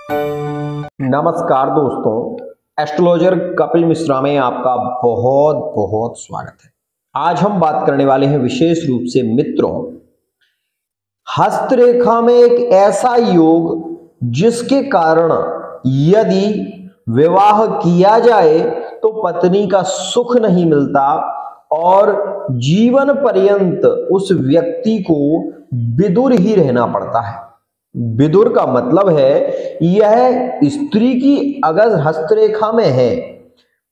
नमस्कार दोस्तों, एस्ट्रोलॉजर कपिल मिश्रा में आपका बहुत बहुत स्वागत है। आज हम बात करने वाले हैं विशेष रूप से मित्रों, हस्तरेखा में एक ऐसा योग जिसके कारण यदि विवाह किया जाए तो पत्नी का सुख नहीं मिलता और जीवन पर्यंत उस व्यक्ति को विदुर ही रहना पड़ता है। विदुर का मतलब है यह स्त्री की अगर हस्तरेखा में है,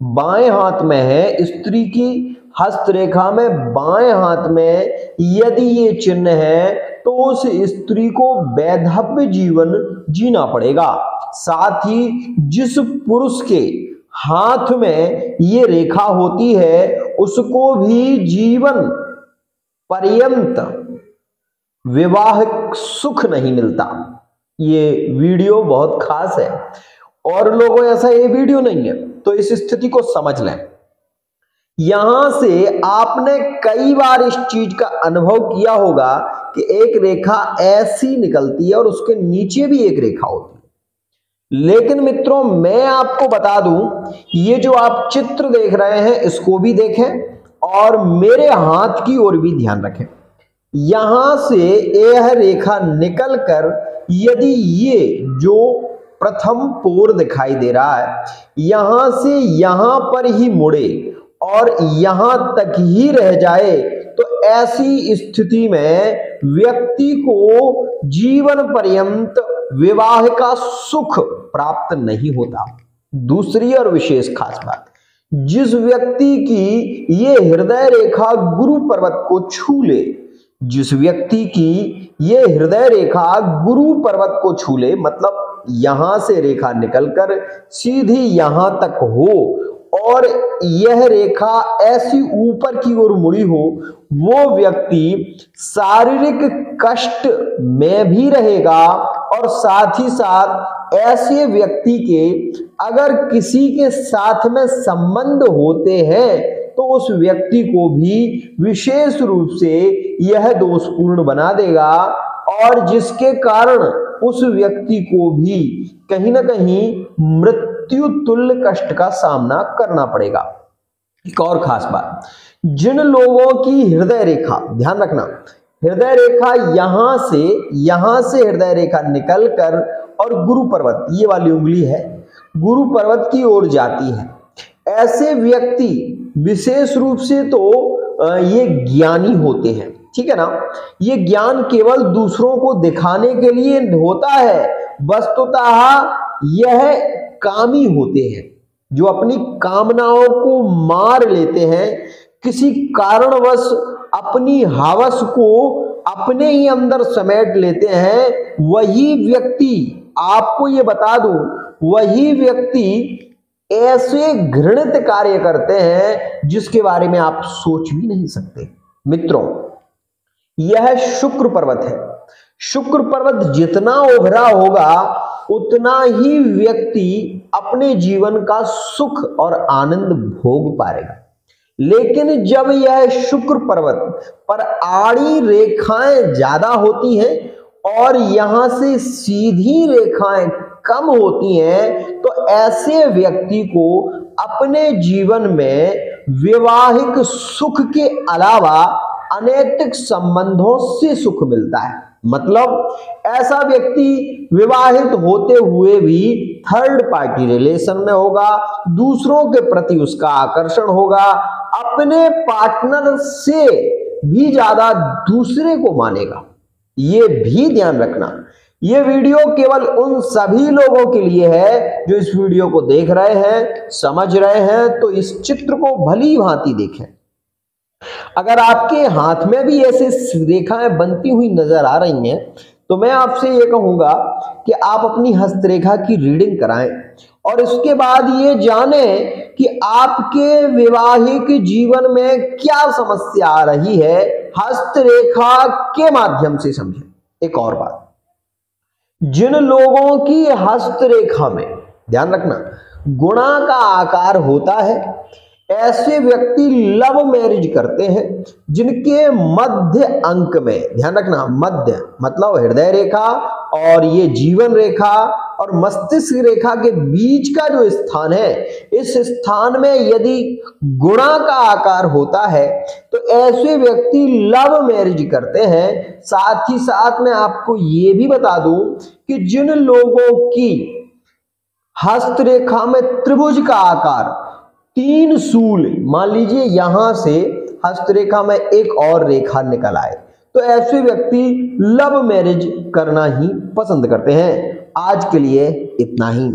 बाएं हाथ में है, स्त्री की हस्तरेखा में बाएं हाथ में यदि ये चिन्ह है तो उस स्त्री को वैधव्य जीवन जीना पड़ेगा। साथ ही जिस पुरुष के हाथ में ये रेखा होती है उसको भी जीवन पर्यंत विवाहिक सुख नहीं मिलता। ये वीडियो बहुत खास है और लोगों ऐसा ये वीडियो नहीं है, तो इस स्थिति को समझ लें। यहां से आपने कई बार इस चीज का अनुभव किया होगा कि एक रेखा ऐसी निकलती है और उसके नीचे भी एक रेखा होती है। लेकिन मित्रों, मैं आपको बता दूं, ये जो आप चित्र देख रहे हैं इसको भी देखें और मेरे हाथ की ओर भी ध्यान रखें। यहां से यह रेखा निकलकर यदि ये जो प्रथम पोर दिखाई दे रहा है यहां से यहां पर ही मुड़े और यहां तक ही रह जाए तो ऐसी स्थिति में व्यक्ति को जीवन पर्यंत विवाह का सुख प्राप्त नहीं होता। दूसरी और विशेष खास बात, जिस व्यक्ति की ये हृदय रेखा गुरु पर्वत को छू ले, जिस व्यक्ति की ये हृदय रेखा गुरु पर्वत को छू ले, मतलब यहां से रेखा निकलकर सीधी यहां तक हो और यह रेखा ऐसी ऊपर की ओर मुड़ी हो, वो व्यक्ति शारीरिक कष्ट में भी रहेगा और साथ ही साथ ऐसे व्यक्ति के अगर किसी के साथ में संबंध होते हैं तो उस व्यक्ति को भी विशेष रूप से यह दोषपूर्ण बना देगा और जिसके कारण उस व्यक्ति को भी कहीं ना कहीं मृत्यु तुल्य कष्ट का सामना करना पड़ेगा। एक और खास बात, जिन लोगों की हृदय रेखा, ध्यान रखना, हृदय रेखा यहां से हृदय रेखा निकलकर और गुरु पर्वत, ये वाली उंगली है, गुरु पर्वत की ओर जाती है, ऐसे व्यक्ति विशेष रूप से तो ये ज्ञानी होते हैं, ठीक है ना। ये ज्ञान केवल दूसरों को दिखाने के लिए होता है, वस्तुतः यह कामी होते हैं जो अपनी कामनाओं को मार लेते हैं, किसी कारणवश अपनी हवस को अपने ही अंदर समेट लेते हैं। वही व्यक्ति, आपको ये बता दूं, वही व्यक्ति ऐसे घृणित कार्य करते हैं जिसके बारे में आप सोच भी नहीं सकते। मित्रों, यह शुक्र पर्वत है। शुक्र पर्वत जितना उभरा होगा उतना ही व्यक्ति अपने जीवन का सुख और आनंद भोग पाएगा। लेकिन जब यह शुक्र पर्वत पर आड़ी रेखाएं ज्यादा होती हैं और यहां से सीधी रेखाएं कम होती हैं तो ऐसे व्यक्ति को अपने जीवन में वैवाहिक सुख के अलावा अनैतिक संबंधों से सुख मिलता है। मतलब ऐसा व्यक्ति विवाहित होते हुए भी थर्ड पार्टी रिलेशन में होगा, दूसरों के प्रति उसका आकर्षण होगा, अपने पार्टनर से भी ज्यादा दूसरे को मानेगा। ये भी ध्यान रखना, ये वीडियो केवल उन सभी लोगों के लिए है जो इस वीडियो को देख रहे हैं, समझ रहे हैं, तो इस चित्र को भली भांति देखें। अगर आपके हाथ में भी ऐसे रेखाएं बनती हुई नजर आ रही हैं तो मैं आपसे ये कहूंगा कि आप अपनी हस्तरेखा की रीडिंग कराएं और इसके बाद ये जानें कि आपके वैवाहिक जीवन में क्या समस्या आ रही है, हस्तरेखा के माध्यम से समझें। एक और बात, जिन लोगों की हस्तरेखा में, ध्यान रखना, गुणा का आकार होता है, ऐसे व्यक्ति लव मैरिज करते हैं जिनके मध्य अंक में, ध्यान रखना, मध्य मतलब हृदय रेखा और ये जीवन रेखा और मस्तिष्क रेखा के बीच का जो स्थान है, इस स्थान में यदि गुणा का आकार होता है तो ऐसे व्यक्ति लव मैरिज करते हैं। साथ ही साथ मैं आपको ये भी बता दूं कि जिन लोगों की हस्तरेखा में त्रिभुज का आकार 3 शूल, मान लीजिए यहां से हस्तरेखा में एक और रेखा निकल आए, तो ऐसे व्यक्ति लव मैरिज करना ही पसंद करते हैं। आज के लिए इतना ही।